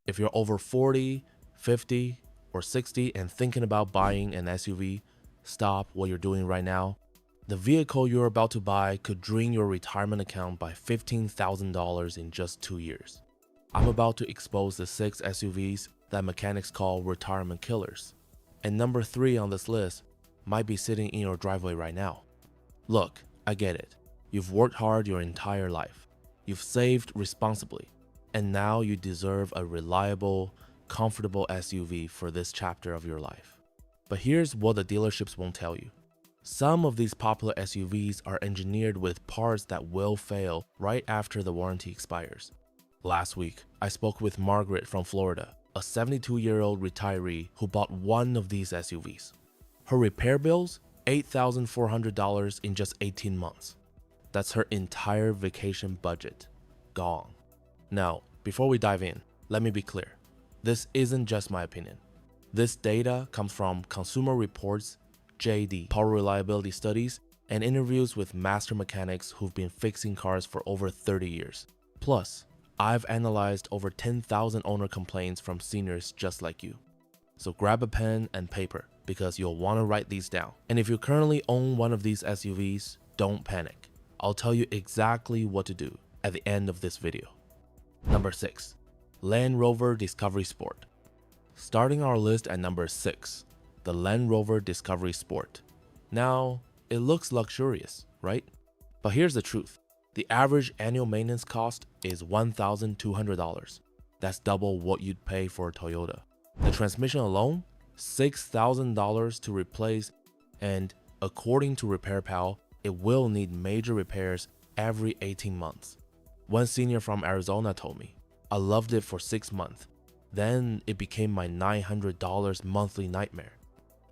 If you're over 40, 50, or 60 and thinking about buying an SUV, stop what you're doing right now. The vehicle you're about to buy could drain your retirement account by $15,000 in just 2 years. I'm about to expose the 6 SUVs that mechanics call retirement killers. And number 3 on this list might be sitting in your driveway right now. Look, I get it. You've worked hard your entire life. You've saved responsibly. And now you deserve a reliable, comfortable SUV for this chapter of your life. But here's what the dealerships won't tell you. Some of these popular SUVs are engineered with parts that will fail right after the warranty expires. Last week, I spoke with Margaret from Florida, a 72-year-old retiree who bought one of these SUVs. Her repair bills, $8,400 in just 18 months. That's her entire vacation budget. Gone. Now, before we dive in, let me be clear. This isn't just my opinion. This data comes from Consumer Reports, JD, Power Reliability Studies, and interviews with master mechanics who've been fixing cars for over 30 years. Plus, I've analyzed over 10,000 owner complaints from seniors just like you. So grab a pen and paper because you'll want to write these down. And if you currently own one of these SUVs, don't panic. I'll tell you exactly what to do at the end of this video. Number 6. Land Rover Discovery Sport. Starting our list at number 6, the Land Rover Discovery Sport. Now, it looks luxurious, right? But here's the truth. The average annual maintenance cost is $1,200. That's double what you'd pay for a Toyota. The transmission alone, $6,000 to replace, and according to RepairPal, it will need major repairs every 18 months. One senior from Arizona told me, I loved it for 6 months. Then it became my $900 monthly nightmare.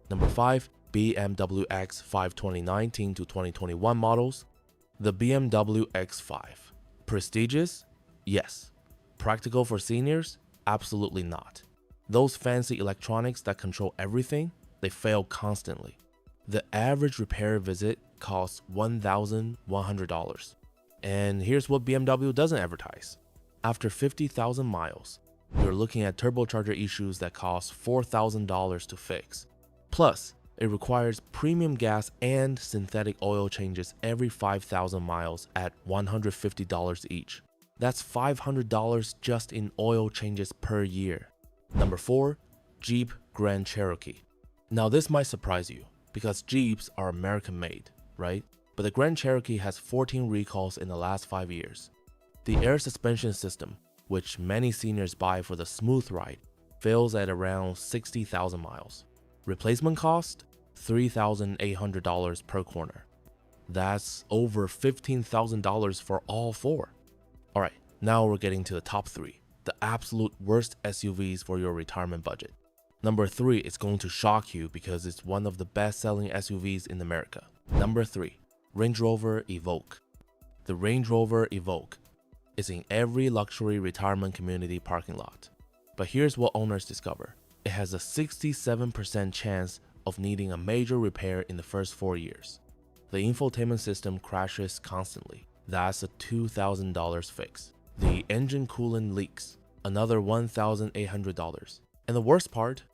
Number 5, BMW X5 2019 to 2021 models. The BMW X5. Prestigious? Yes. Practical for seniors? Absolutely not. Those fancy electronics that control everything, they fail constantly. The average repair visit costs $1,100. And here's what BMW doesn't advertise. After 50,000 miles, you're looking at turbocharger issues that cost $4,000 to fix. Plus, it requires premium gas and synthetic oil changes every 5,000 miles at $150 each. That's $500 just in oil changes per year. Number 4, Jeep Grand Cherokee. Now this might surprise you because Jeeps are American made, right? But the Grand Cherokee has 14 recalls in the last 5 years. The air suspension system, which many seniors buy for the smooth ride, fails at around 60,000 miles. Replacement cost? $3,800 per corner. That's over $15,000 for all 4. Alright, now we're getting to the top 3, the absolute worst SUVs for your retirement budget. Number 3 is going to shock you because it's one of the best-selling SUVs in America. Number 3, Range Rover Evoque. The Range Rover Evoque is in every luxury retirement community parking lot. But here's what owners discover. It has a 67% chance of needing a major repair in the first 4 years. The infotainment system crashes constantly. That's a $2,000 fix. The engine coolant leaks. Another $1,800. And the worst part?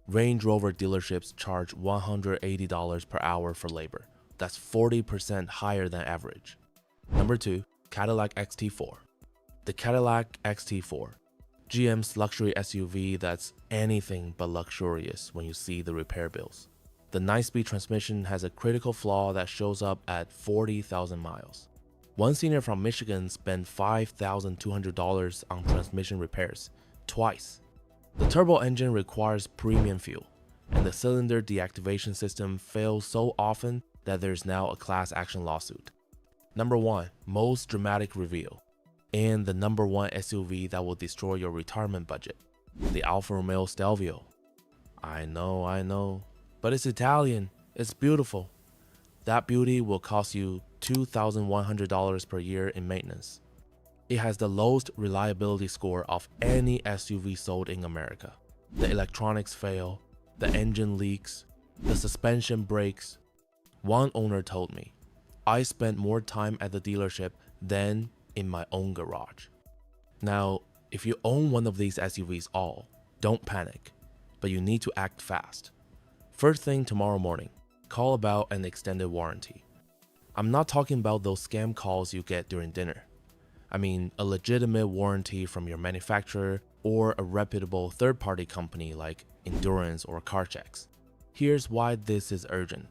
Range Rover dealerships charge $180 per hour for labor. That's 40% higher than average. Number 2, Cadillac XT4. The Cadillac XT4. GM's luxury SUV that's anything but luxurious when you see the repair bills. The 9-speed transmission has a critical flaw that shows up at 40,000 miles. One senior from Michigan spent $5,200 on transmission repairs, twice. The turbo engine requires premium fuel, and the cylinder deactivation system fails so often that there's now a class action lawsuit. Number 1, most dramatic reveal. And the number 1 SUV that will destroy your retirement budget, the Alfa Romeo Stelvio. I know, but it's Italian, it's beautiful. That beauty will cost you $2,100 per year in maintenance. It has the lowest reliability score of any SUV sold in America. The electronics fail, the engine leaks, the suspension breaks. One owner told me, I spent more time at the dealership than in my own garage. Now, If you own one of these SUVs all, don't panic, but you need to act fast. First thing tomorrow morning, call about an extended warranty. I'm not talking about those scam calls you get during dinner. I mean a legitimate warranty from your manufacturer or a reputable third-party company like Endurance or CarChecks. Here's why this is urgent.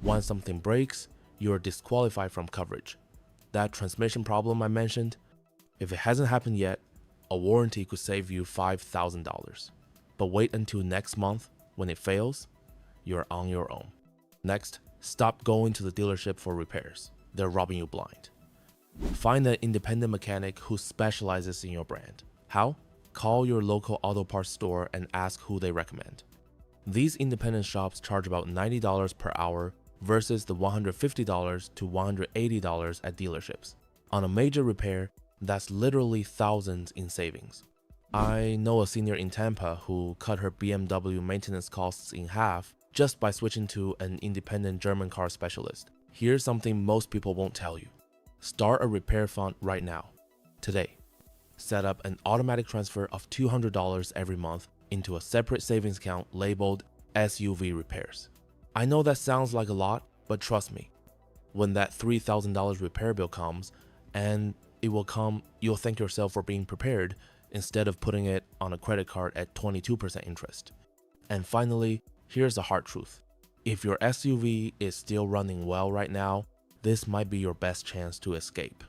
Once something breaks, you're disqualified from coverage. That transmission problem I mentioned, if it hasn't happened yet, a warranty could save you $5,000. But wait until next month when it fails, you're on your own. Next, stop going to the dealership for repairs. They're robbing you blind. Find an independent mechanic who specializes in your brand. How? Call your local auto parts store and ask who they recommend. These independent shops charge about $90 per hour versus the $150 to $180 at dealerships. On a major repair, that's literally thousands in savings. I know a senior in Tampa who cut her BMW maintenance costs in half just by switching to an independent German car specialist. Here's something most people won't tell you. Start a repair fund right now, today. Set up an automatic transfer of $200 every month into a separate savings account labeled SUV repairs. I know that sounds like a lot, but trust me, when that $3,000 repair bill comes, and it will come, you'll thank yourself for being prepared instead of putting it on a credit card at 22% interest. And finally, here's the hard truth. If your SUV is still running well right now, this might be your best chance to escape.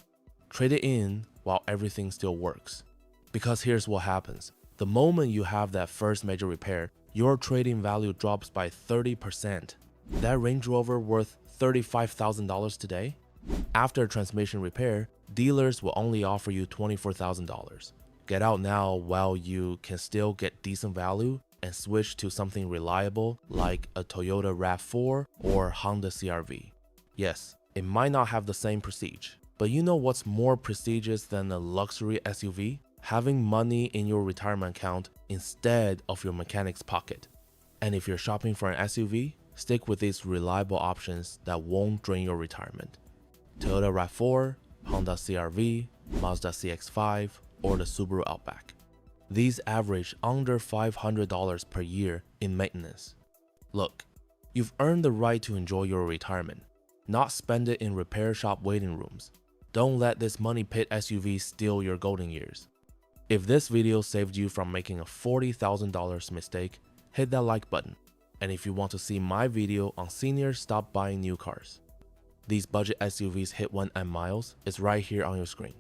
Trade it in while everything still works. Because here's what happens. The moment you have that first major repair, your trading value drops by 30%. That Range Rover worth $35,000 today? After a transmission repair, dealers will only offer you $24,000. Get out now while you can still get decent value and switch to something reliable like a Toyota RAV4 or Honda CR-V. Yes, it might not have the same prestige, but you know what's more prestigious than a luxury SUV? Having money in your retirement account instead of your mechanic's pocket. And if you're shopping for an SUV, stick with these reliable options that won't drain your retirement. Toyota RAV4, Honda CR-V, Mazda CX-5, or the Subaru Outback. These average under $500 per year in maintenance. Look, you've earned the right to enjoy your retirement, not spend it in repair shop waiting rooms. Don't let this money pit SUV steal your golden years. If this video saved you from making a $40,000 mistake, hit that like button. And if you want to see my video on seniors stop buying new cars, these budget SUVs hit 1M miles, is right here on your screen.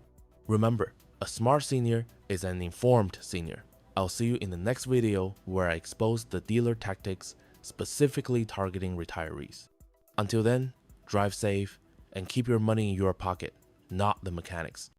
Remember, a smart senior is an informed senior. I'll see you in the next video where I expose the dealer tactics specifically targeting retirees. Until then, drive safe and keep your money in your pocket, not the mechanics.